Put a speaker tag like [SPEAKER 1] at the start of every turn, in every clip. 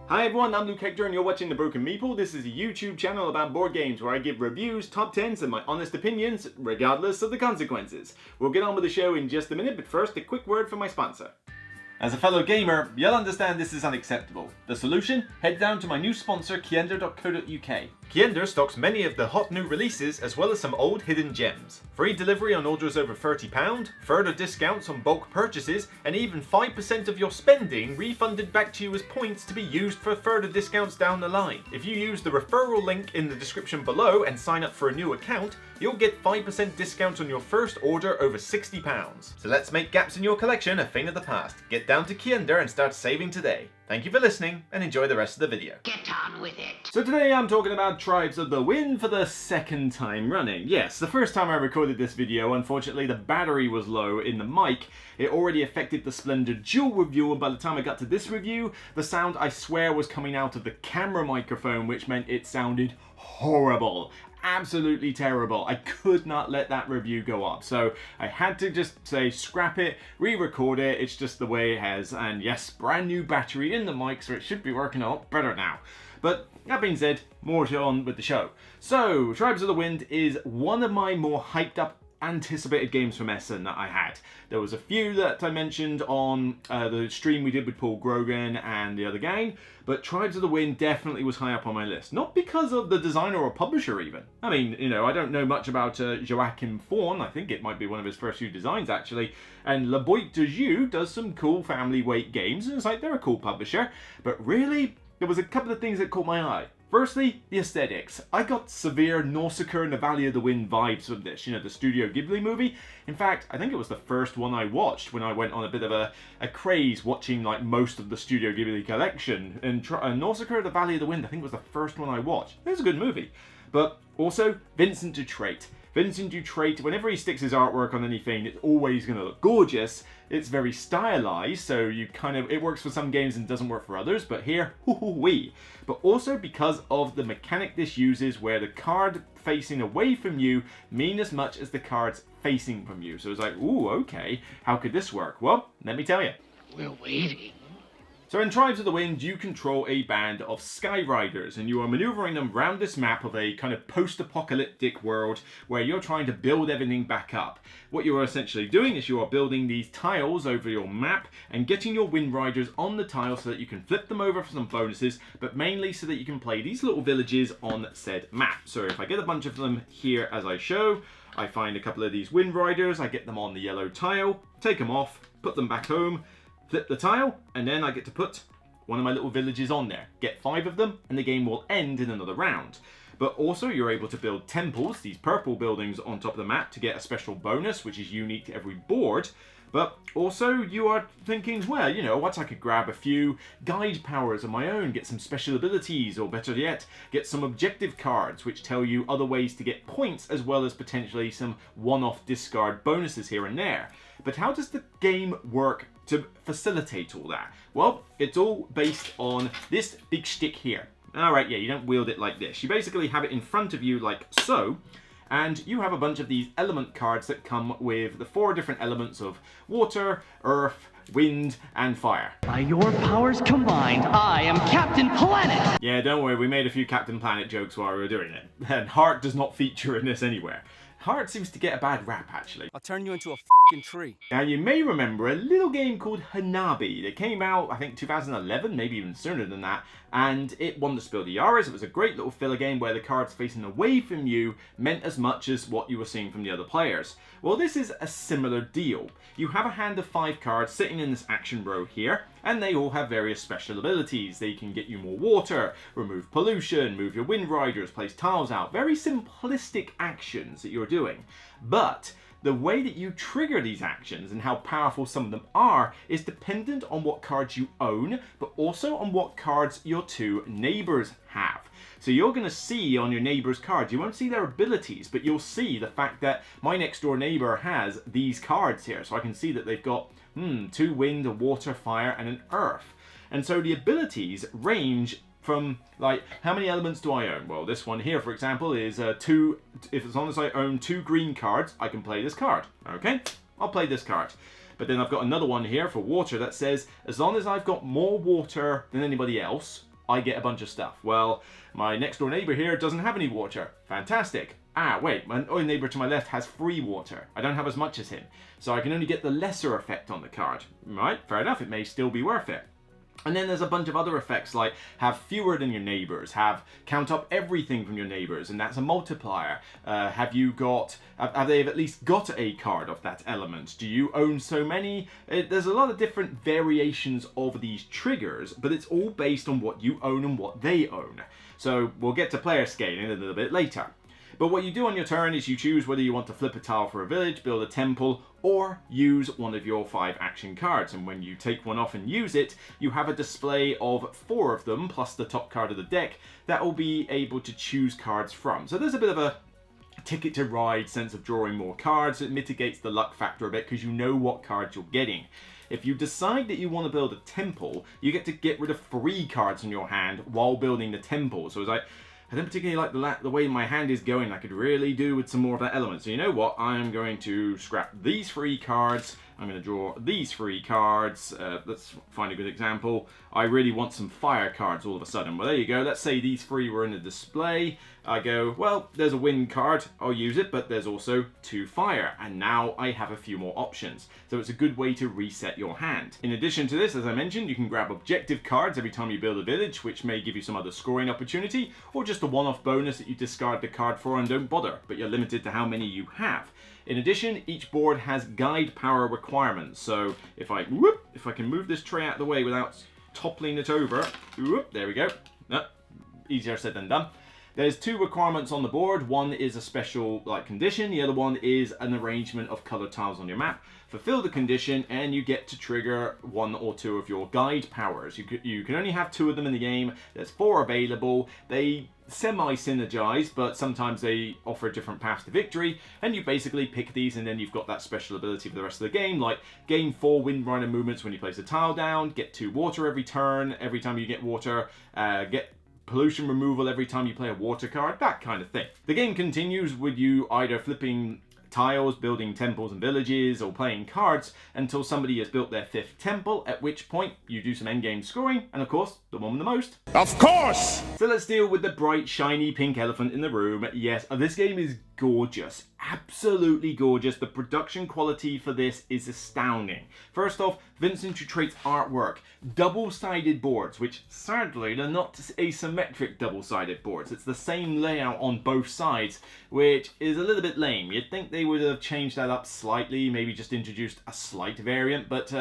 [SPEAKER 1] Hi everyone, I'm Luke Hector and you're watching The Broken Meeple. This is a YouTube channel about board games where I give reviews, top 10s and my honest opinions, regardless of the consequences. We'll get on with the show in just a minute, but first a quick word from my sponsor. As a fellow gamer, you'll understand this is unacceptable. The solution? Head down to my new sponsor, Kiender.co.uk. Kiender stocks many of the hot new releases as well as some old hidden gems. Free delivery on orders over £30, further discounts on bulk purchases, and even 5% of your spending refunded back to you as points to be used for further discounts down the line. If you use the referral link in the description below and sign up for a new account, you'll get 5% discount on your first order over £60. So let's make gaps in your collection a thing of the past. Get down to Kiender and start saving today. Thank you for listening and enjoy the rest of the video.
[SPEAKER 2] Get on with it.
[SPEAKER 1] So today I'm talking about Tribes of the Wind for the second time running. Yes, the first time I recorded this video, unfortunately the battery was low in the mic. It already affected the Splendid Dual review, and by the time I got to this review, the sound I swear was coming out of the camera microphone, which meant it sounded horrible. Absolutely terrible. I could not let that review go up, so I had to just say scrap it, re-record it. It's just the way it has, and yes, brand new battery in the mic, so it should be working a lot better now. But that being said, more on with the show. So Tribes of the Wind is one of my more hyped up anticipated games from Essen that I had. There was a few that I mentioned on the stream we did with Paul Grogan and the other gang, but Tribes of the Wind definitely was high up on my list. Not because of the designer or publisher even. I mean, you know, I don't know much about Joachim Fawn. I think it might be one of his first few designs actually. And La Boîte de Jeu does some cool family weight games, and it's like they're a cool publisher. But really, there was a couple of things that caught my eye. Firstly, the aesthetics. I got severe Nausicaa and the Valley of the Wind vibes from this, you know, the Studio Ghibli movie. In fact, I think it was the first one I watched when I went on a bit of a craze watching like most of the Studio Ghibli collection. And Nausicaa and the Valley of the Wind, I think was the first one I watched. It was a good movie. But also, Vincent Dutrait. Vincent Dutrait, whenever he sticks his artwork on anything, it's always going to look gorgeous. It's very stylized, so you it works for some games and doesn't work for others, but here, Ooooo. But also because of the mechanic this uses where the card facing away from you mean as much as the cards facing from you. So it's like, ooh, okay, how could this work? Well, let me tell you.
[SPEAKER 2] We're waiting.
[SPEAKER 1] So in Tribes of the Wind, you control a band of Skyriders, and you are maneuvering them around this map of a kind of post-apocalyptic world where you're trying to build everything back up. What you are essentially doing is you are building these tiles over your map and getting your Wind Riders on the tiles so that you can flip them over for some bonuses, but mainly so that you can play these little villages on said map. So if I get a bunch of them here as I show, I find a couple of these Wind Riders, I get them on the yellow tile, take them off, put them back home, flip the tile, and then I get to put one of my little villages on there. Get 5 of them, and the game will end in another round. But also, you're able to build temples, these purple buildings on top of the map, to get a special bonus, which is unique to every board. But also, you are thinking, well, you know what, I could grab a few guide powers of my own, get some special abilities, or better yet, get some objective cards, which tell you other ways to get points, as well as potentially some one-off discard bonuses here and there. But how does the game work to facilitate all that? Well, it's all based on this big stick here. Alright, yeah, you don't wield it like this. You basically have it in front of you like so, and you have a bunch of these element cards that come with the 4 different elements of water, earth, wind, and fire.
[SPEAKER 3] By your powers combined, I am Captain Planet!
[SPEAKER 1] Yeah, don't worry, we made a few Captain Planet jokes while we were doing it. And Heart does not feature in this anywhere. Heart seems to get a bad rap, actually.
[SPEAKER 4] I'll turn you into a f***ing tree.
[SPEAKER 1] Now, you may remember a little game called Hanabi that came out, I think, 2011, maybe even sooner than that, and it won the Spiel des Jahres. It was a great little filler game where the cards facing away from you meant as much as what you were seeing from the other players. Well, this is a similar deal. You have a hand of 5 cards sitting in this action row here, and they all have various special abilities. They can get you more water, remove pollution, move your Wind Riders, place tiles out. Very simplistic actions that you're doing. But the way that you trigger these actions and how powerful some of them are is dependent on what cards you own, but also on what cards your 2 neighbors have. So you're going to see on your neighbor's cards, you won't see their abilities, but you'll see the fact that my next door neighbor has these cards here. So I can see that they've got 2 wind, a water, fire, and an earth. And so the abilities range from, like, how many elements do I own? Well, this one here, for example, is 2, as long as I own 2 green cards, I can play this card. Okay, I'll play this card. But then I've got another one here for water that says, as long as I've got more water than anybody else, I get a bunch of stuff. Well, my next door neighbor here doesn't have any water. Fantastic. Ah, wait, my neighbor to my left has free water. I don't have as much as him. So I can only get the lesser effect on the card. Right, fair enough, it may still be worth it. And then there's a bunch of other effects like have fewer than your neighbors, count up everything from your neighbors, and that's a multiplier. Have they at least got a card of that element? Do you own so many? There's a lot of different variations of these triggers, but it's all based on what you own and what they own. So we'll get to player scaling a little bit later. But what you do on your turn is you choose whether you want to flip a tile for a village, build a temple, or use one of your 5 action cards. And when you take one off and use it, you have a display of 4 of them, plus the top card of the deck, that will be able to choose cards from. So there's a bit of a ticket to ride sense of drawing more cards. It mitigates the luck factor a bit because you know what cards you're getting. If you decide that you want to build a temple, you get to get rid of 3 cards in your hand while building the temple. So it's like, I don't particularly like the way my hand is going. I could really do with some more of that element. So you know what? I'm going to scrap these 3 cards. I'm going to draw these 3 cards. Let's find a good example. I really want some fire cards all of a sudden. Well, there you go. Let's say these 3 were in the display. I go, well, there's a wind card. I'll use it, but there's also 2 fire. And now I have a few more options. So it's a good way to reset your hand. In addition to this, as I mentioned, you can grab objective cards every time you build a village, which may give you some other scoring opportunity, or just a one-off bonus that you discard the card for and don't bother, but you're limited to how many you have. In addition, each board has guide power requirements. So if I can move this tray out of the way without toppling it over, there we go. No, easier said than done. There's 2 requirements on the board. One is a special condition. The other one is an arrangement of colored tiles on your map. Fulfill the condition and you get to trigger 1 or 2 of your guide powers. You can only have 2 of them in the game. There's 4 available. They semi-synergize, but sometimes they offer different paths to victory, and you basically pick these and then you've got that special ability for the rest of the game, like gain 4 wind rider movements when you place a tile down, get 2 water every turn, every time you get water, get pollution removal every time you play a water card, that kind of thing. The game continues with you either flipping tiles, building temples and villages, or playing cards until somebody has built their 5th temple, at which point you do some endgame scoring, and of course, the one with the most.
[SPEAKER 5] Of course!
[SPEAKER 1] So let's deal with the bright, shiny pink elephant in the room. Yes, this game is gorgeous. Absolutely gorgeous. The production quality for this is astounding. First off, Vincent Dutrait's artwork. Double-sided boards, which sadly they're not asymmetric double-sided boards. It's the same layout on both sides, which is a little bit lame. You'd think they would have changed that up slightly, maybe just introduced a slight variant, but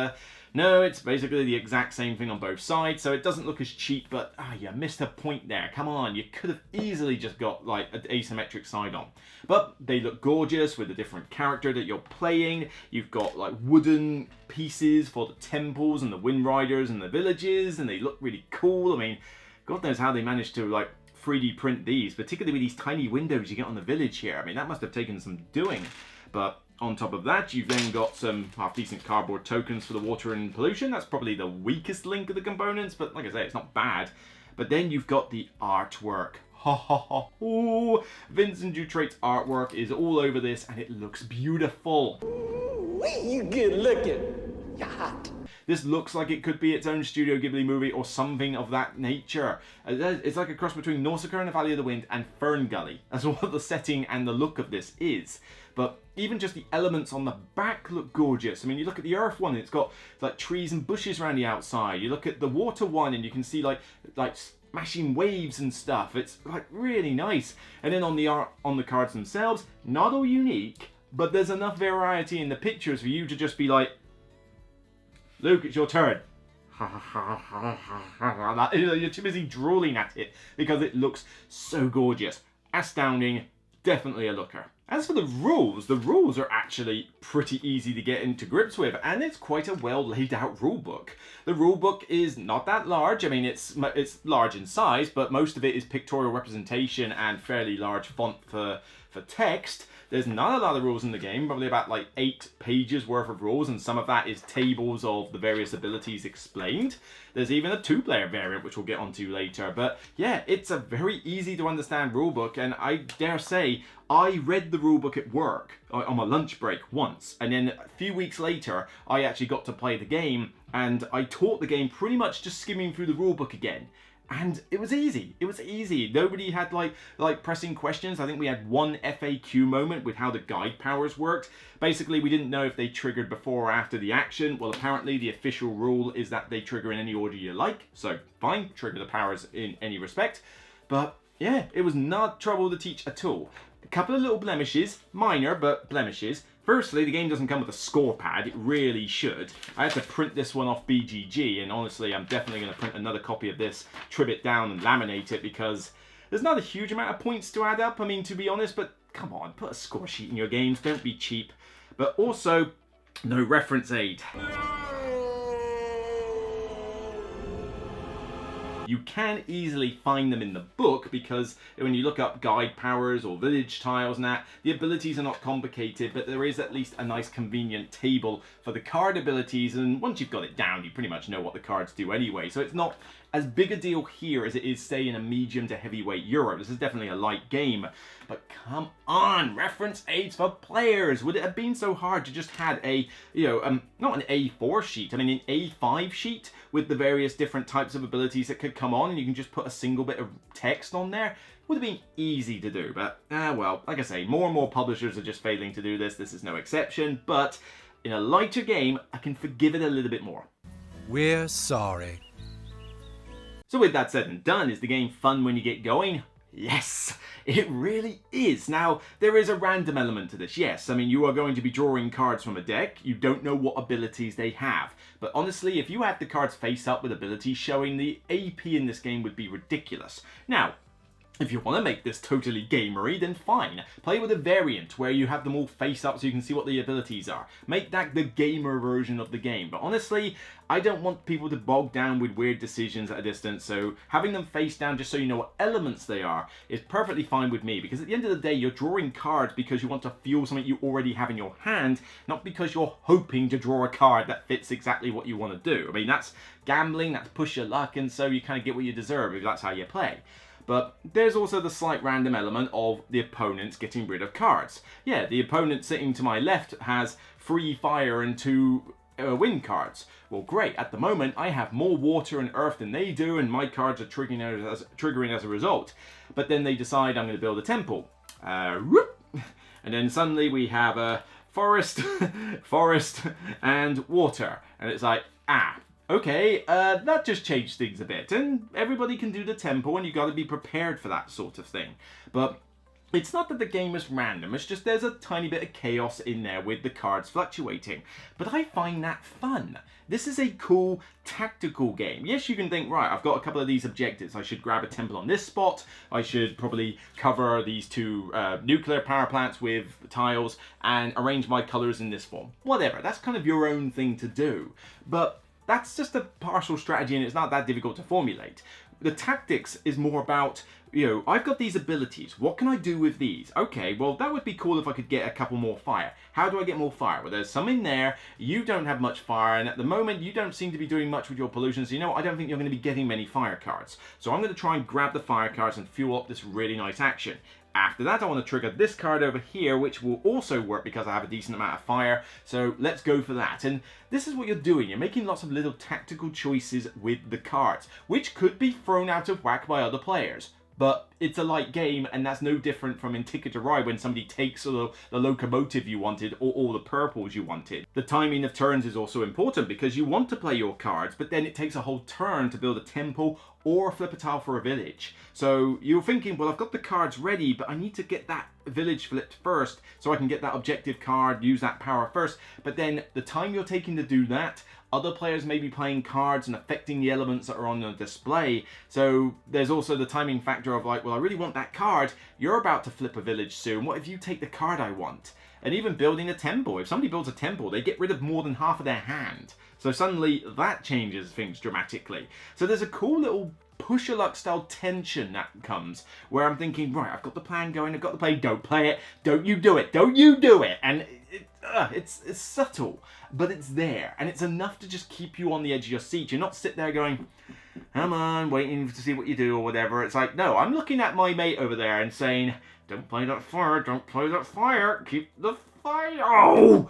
[SPEAKER 1] no, it's basically the exact same thing on both sides, so it doesn't look as cheap, but you missed a point there. Come on, you could have easily just got like an asymmetric side on. But they look gorgeous with a different character that you're playing. You've got like wooden pieces for the temples and the wind riders and the villages, and they look really cool. I mean, God knows how they managed to like 3D print these, particularly with these tiny windows you get on the village here. I mean, that must have taken some doing. But on top of that, you've then got some half-decent cardboard tokens for the water and pollution. That's probably the weakest link of the components, but like I say, it's not bad. But then you've got the artwork. Ha ha ha. Ooh, Vincent Dutrait's artwork is all over this, and it looks beautiful.
[SPEAKER 6] Wee, you good looking. You're hot.
[SPEAKER 1] This looks like it could be its own Studio Ghibli movie or something of that nature. It's like a cross between Nausicaa and the Valley of the Wind and Fern Gully. That's what the setting and the look of this is. But even just the elements on the back look gorgeous. I mean, you look at the earth one, it's got like trees and bushes around the outside. You look at the water one and you can see like smashing waves and stuff. It's like really nice. And then on the art on the cards themselves, not all unique, but there's enough variety in the pictures for you to just be like, Luke, it's your turn. You're too busy drooling at it because it looks so gorgeous. Astounding. Definitely a looker. As for the rules are actually pretty easy to get into grips with, and it's quite a well laid out rulebook. The rulebook is not that large. I mean, it's large in size, but most of it is pictorial representation and fairly large font for text. There's not a lot of rules in the game, probably about like 8 pages worth of rules, and some of that is tables of the various abilities explained. There's even a 2-player variant, which we'll get onto later. But yeah, it's a very easy to understand rulebook, and I dare say I read the rulebook at work on my lunch break once, and then a few weeks later I actually got to play the game, and I taught the game pretty much just skimming through the rulebook again. And it was easy. It was easy. Nobody had like pressing questions. I think we had one FAQ moment with how the guide powers worked. Basically, we didn't know if they triggered before or after the action. Well, apparently the official rule is that they trigger in any order you like. So fine, trigger the powers in any respect. But yeah, it was not trouble to teach at all. A couple of little blemishes, minor but blemishes. Firstly, the game doesn't come with a score pad. It really should. I had to print this one off BGG, and honestly, I'm definitely going to print another copy of this, trim it down and laminate it, because there's not a huge amount of points to add up, I mean, to be honest, but come on, put a score sheet in your games, don't be cheap. But also, no reference aid. You can easily find them in the book, because when you look up guide powers or village tiles and that, the abilities are not complicated, but there is at least a nice convenient table for the card abilities, and once you've got it down, you pretty much know what the cards do anyway, so it's not as big a deal here as it is, say, in a medium to heavyweight Euro. This is definitely a light game, but come on, reference aids for players. Would it have been so hard to just had a, not an A4 sheet, I mean an A5 sheet with the various different types of abilities that could come on, and you can just put a single bit of text on there? Would have been easy to do, but well, like I say, more and more publishers are just failing to do this. This is no exception, but in a lighter game, I can forgive it a little bit more.
[SPEAKER 4] We're sorry.
[SPEAKER 1] So with that said and done, is the game fun when you get going? Yes, it really is. Now, there is a random element to this, yes. I mean, you are going to be drawing cards from a deck. You don't know what abilities they have. But honestly, if you had the cards face up with abilities showing, the AP in this game would be ridiculous. Now, if you want to make this totally gamery, then fine. Play with a variant where you have them all face up so you can see what the abilities are. Make that the gamer version of the game. But honestly, I don't want people to bog down with weird decisions at a distance, so having them face down just so you know what elements they are is perfectly fine with me, because at the end of the day, you're drawing cards because you want to fuel something you already have in your hand, not because you're hoping to draw a card that fits exactly what you want to do. I mean, that's gambling, that's push your luck, and so you kind of get what you deserve if that's how you play. But there's also the slight random element of the opponents getting rid of cards. Yeah, the opponent sitting to my left has free fire and 2 wind cards. Well, great. At the moment, I have more water and earth than they do, and my cards are triggering as a result. But then they decide I'm going to build a temple. Whoop! And then suddenly we have a forest, forest, and water. And it's like, okay, that just changed things a bit, and everybody can do the tempo, and you got to be prepared for that sort of thing. But it's not that the game is random, it's just there's a tiny bit of chaos in there with the cards fluctuating. But I find that fun. This is a cool tactical game. Yes, you can think, right, I've got a couple of these objectives. I should grab a temple on this spot. I should probably cover these 2 nuclear power plants with tiles and arrange my colors in this form. Whatever, that's kind of your own thing to do. But that's just a partial strategy, and it's not that difficult to formulate. The tactics is more about, I've got these abilities. What can I do with these? Okay, well, that would be cool if I could get a couple more fire. How do I get more fire? Well, there's some in there. You don't have much fire, and at the moment, you don't seem to be doing much with your pollution, so you know what? I don't think you're going to be getting many fire cards. So I'm going to try and grab the fire cards and fuel up this really nice action. After that, I want to trigger this card over here, which will also work because I have a decent amount of fire. So let's go for that. And this is what you're doing. You're making lots of little tactical choices with the cards, which could be thrown out of whack by other players. But it's a light game, and that's no different from in Ticket to Ride when somebody takes the locomotive you wanted or all the purples you wanted. The timing of turns is also important because you want to play your cards, but then it takes a whole turn to build a temple or flip a tile for a village. So you're thinking, well, I've got the cards ready, but I need to get that village flipped first so I can get that objective card, use that power first. But then the time you're taking to do that, other players may be playing cards and affecting the elements that are on the display. So there's also the timing factor of like, well, I really want that card. You're about to flip a village soon. What if you take the card I want? And even building a temple. If somebody builds a temple, they get rid of more than half of their hand. So suddenly that changes things dramatically. So there's a cool little push-a-luck style tension that comes where I'm thinking, right, I've got the plan going, I've got the play, don't play it, don't you do it, don't you do it. And it's subtle, but it's there, and it's enough to just keep you on the edge of your seat. You're not sit there going, come on, waiting to see what you do or whatever. It's like, no, I'm looking at my mate over there and saying, don't play that fire, don't play that fire, keep the fine. Oh!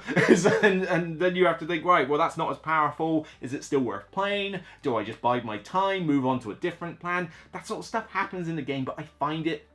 [SPEAKER 1] and then you have to think, right, well, that's not as powerful. Is it still worth playing? Do I just bide my time, move on to a different plan? That sort of stuff happens in the game, but I find it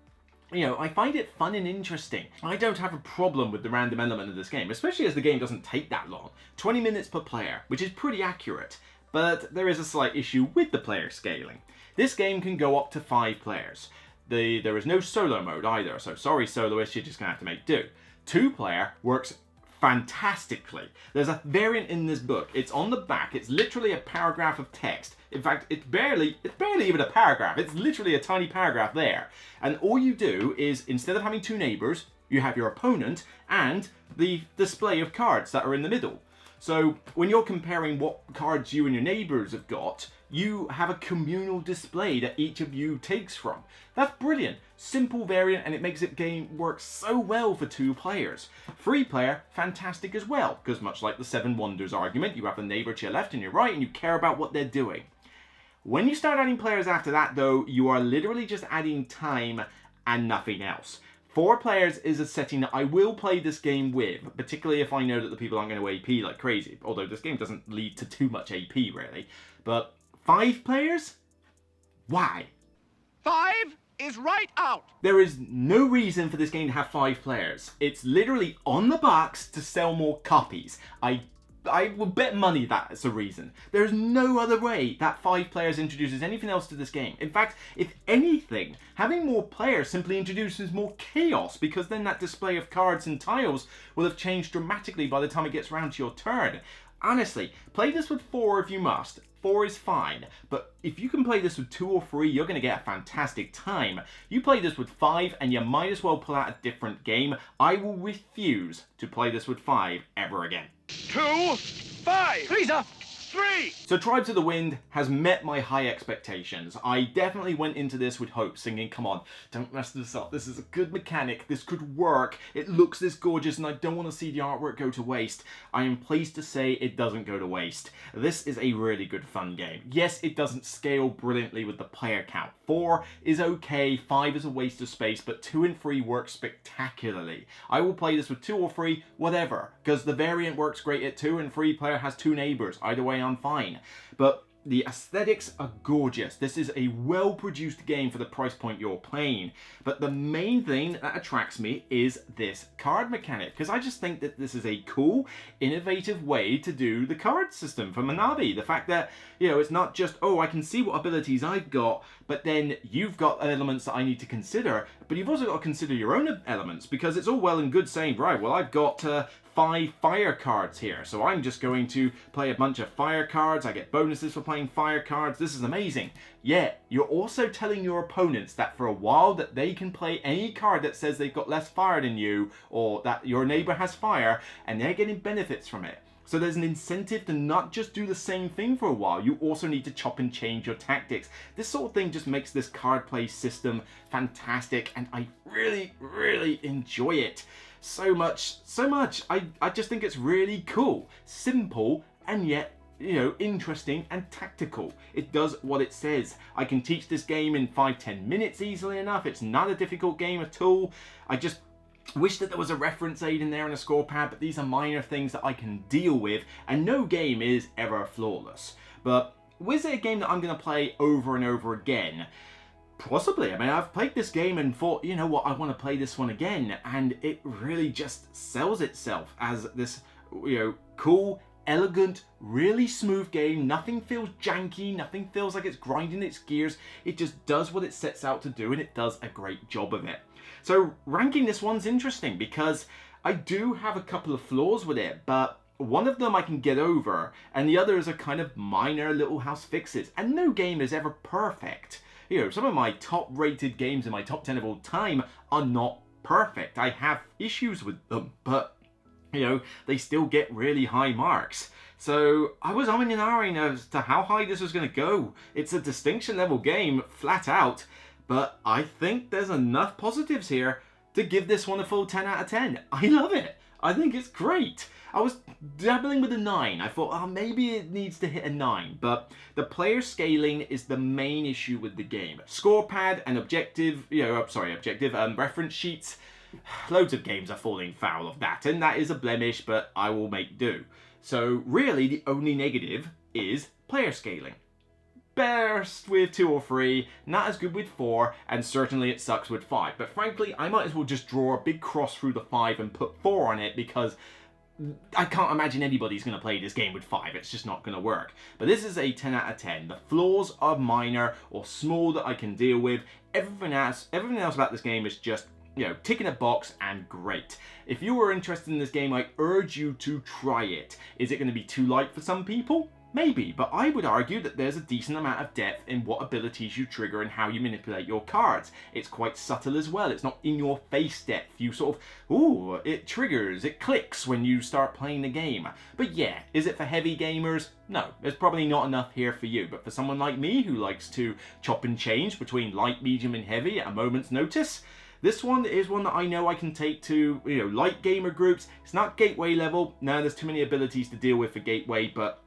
[SPEAKER 1] fun and interesting. I don't have a problem with the random element of this game, especially as the game doesn't take that long. 20 minutes per player, which is pretty accurate. But there is a slight issue with the player scaling. This game can go up to 5 players. There is no solo mode either, so sorry soloists, you're just going to have to make do. 2-player works fantastically. There's a variant in this book. It's on the back. It's literally a paragraph of text. In fact, it's barely even a paragraph. It's literally a tiny paragraph there. And all you do is, instead of having 2 neighbors, you have your opponent and the display of cards that are in the middle. So when you're comparing what cards you and your neighbors have got, you have a communal display that each of you takes from. That's brilliant. Simple variant, and it makes the game work so well for 2 players. 3-player, fantastic as well, because much like the 7 Wonders argument, you have the neighbor to your left and your right, and you care about what they're doing. When you start adding players after that, though, you are literally just adding time and nothing else. 4 players is a setting that I will play this game with, particularly if I know that the people aren't going to AP like crazy, although this game doesn't lead to too much AP, really. But 5 players? Why?
[SPEAKER 5] 5 is right out.
[SPEAKER 1] There is no reason for this game to have 5 players. It's literally on the box to sell more copies. I will bet money that's a reason. There's no other way that 5 players introduces anything else to this game. In fact, if anything, having more players simply introduces more chaos, because then that display of cards and tiles will have changed dramatically by the time it gets around to your turn. Honestly, play this with 4 if you must. 4 is fine, but if you can play this with 2 or 3, you're going to get a fantastic time. You play this with 5 and you might as well pull out a different game. I will refuse to play this with 5 ever again.
[SPEAKER 5] 2, 5. 3.
[SPEAKER 1] So Tribes of the Wind has met my high expectations. I definitely went into this with hope, singing, come on, don't mess this up. This is a good mechanic. This could work. It looks this gorgeous and I don't want to see the artwork go to waste. I am pleased to say it doesn't go to waste. This is a really good fun game. Yes, it doesn't scale brilliantly with the player count. 4 is okay, 5 is a waste of space, but 2 and 3 work spectacularly. I will play this with 2 or 3, whatever, because the variant works great at 2 and 3 player has 2 neighbors. Either way, I'm fine. But the aesthetics are gorgeous. This is a well-produced game for the price point you're playing. But the main thing that attracts me is this card mechanic, because I just think that this is a cool, innovative way to do the card system for Manabi. The fact that, you know, it's not just, oh, I can see what abilities I've got, but then you've got elements that I need to consider, but you've also got to consider your own elements, because it's all well and good saying, right, well, I've got 5 fire cards here, so I'm just going to play a bunch of fire cards. I get bonuses for playing fire cards. This is amazing. Yet, you're also telling your opponents that for a while that they can play any card that says they've got less fire than you, or that your neighbor has fire, and they're getting benefits from it. So there's an incentive to not just do the same thing for a while. You also need to chop and change your tactics. This sort of thing just makes this card play system fantastic, and I really, really enjoy it. So much. I just think it's really cool, simple, and yet, you know, interesting and tactical. It does what it says. I can teach this game in 5-10 minutes easily enough. It's not a difficult game at all. I just wish that there was a reference aid in there and a score pad, but these are minor things that I can deal with, and no game is ever flawless. But was it a game that I'm going to play over and over again? Possibly. I mean, I've played this game and thought, you know what, I want to play this one again, and it really just sells itself as this, you know, cool, elegant, really smooth game. Nothing feels janky, nothing feels like it's grinding its gears. It just does what it sets out to do, and it does a great job of it. So ranking this one's interesting, because I do have a couple of flaws with it, but one of them I can get over, and the others are kind of minor little house fixes, and no game is ever perfect. You know, some of my top rated games in my top 10 of all time are not perfect. I have issues with them, but, you know, they still get really high marks. So I was umming and ahhing as to how high this was going to go. It's a distinction level game, flat out, but I think there's enough positives here to give this one a full 10 out of 10. I love it. I think it's great. I was dabbling with a 9. I thought, oh, maybe it needs to hit a 9. But the player scaling is the main issue with the game. Score pad and objective, reference sheets, loads of games are falling foul of that, and that is a blemish, but I will make do. So really the only negative is player scaling. Best with 2 or 3, not as good with 4, and certainly it sucks with 5. But frankly, I might as well just draw a big cross through the 5 and put 4 on it, because I can't imagine anybody's going to play this game with 5. It's just not going to work. But this is a 10 out of 10. The flaws are minor or small that I can deal with. Everything else about this game is just, you know, ticking a box and great. If you are interested in this game, I urge you to try it. Is it going to be too light for some people? Maybe, but I would argue that there's a decent amount of depth in what abilities you trigger and how you manipulate your cards. It's quite subtle as well. It's not in your face depth. You sort of, ooh, it triggers, it clicks when you start playing the game. But yeah, is it for heavy gamers? No, there's probably not enough here for you. But for someone like me who likes to chop and change between light, medium and heavy at a moment's notice, this one is one that I know I can take to, you know, light gamer groups. It's not gateway level. No, there's too many abilities to deal with for gateway, but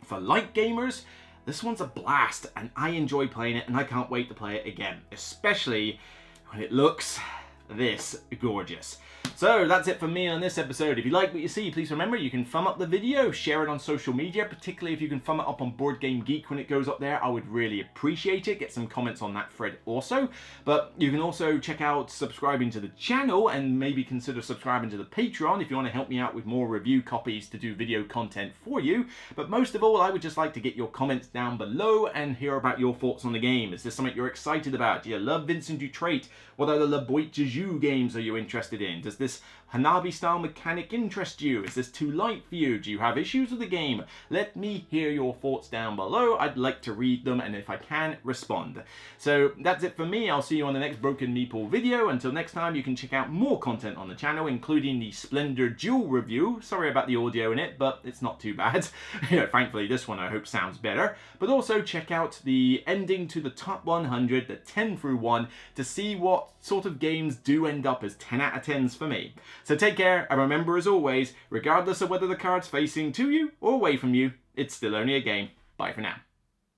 [SPEAKER 1] for light gamers, this one's a blast, and I enjoy playing it, and I can't wait to play it again, especially when it looks this gorgeous. So that's it for me on this episode. If you like what you see, please remember you can thumb up the video, share it on social media, particularly if you can thumb it up on Board Game Geek when it goes up there. I would really appreciate it. Get some comments on that thread also. But you can also check out subscribing to the channel and maybe consider subscribing to the Patreon if you want to help me out with more review copies to do video content for you. But most of all, I would just like to get your comments down below and hear about your thoughts on the game. Is this something you're excited about? Do you love Vincent Dutrait? What other La Boîte de Jeu games are you interested in? Does this Hanabi style mechanic interest you? Is this too light for you? Do you have issues with the game? Let me hear your thoughts down below. I'd like to read them, and if I can, respond. So that's it for me. I'll see you on the next Broken Meeple video. Until next time, you can check out more content on the channel, including the Splendor Duel review. Sorry about the audio in it, but it's not too bad. You know, thankfully this one I hope sounds better. But also check out the ending to the top 100, the 10 through 1, to see what sort of games do end up as 10 out of 10s for me. So take care, and remember as always, regardless of whether the card's facing to you or away from you, it's still only a game. Bye for now.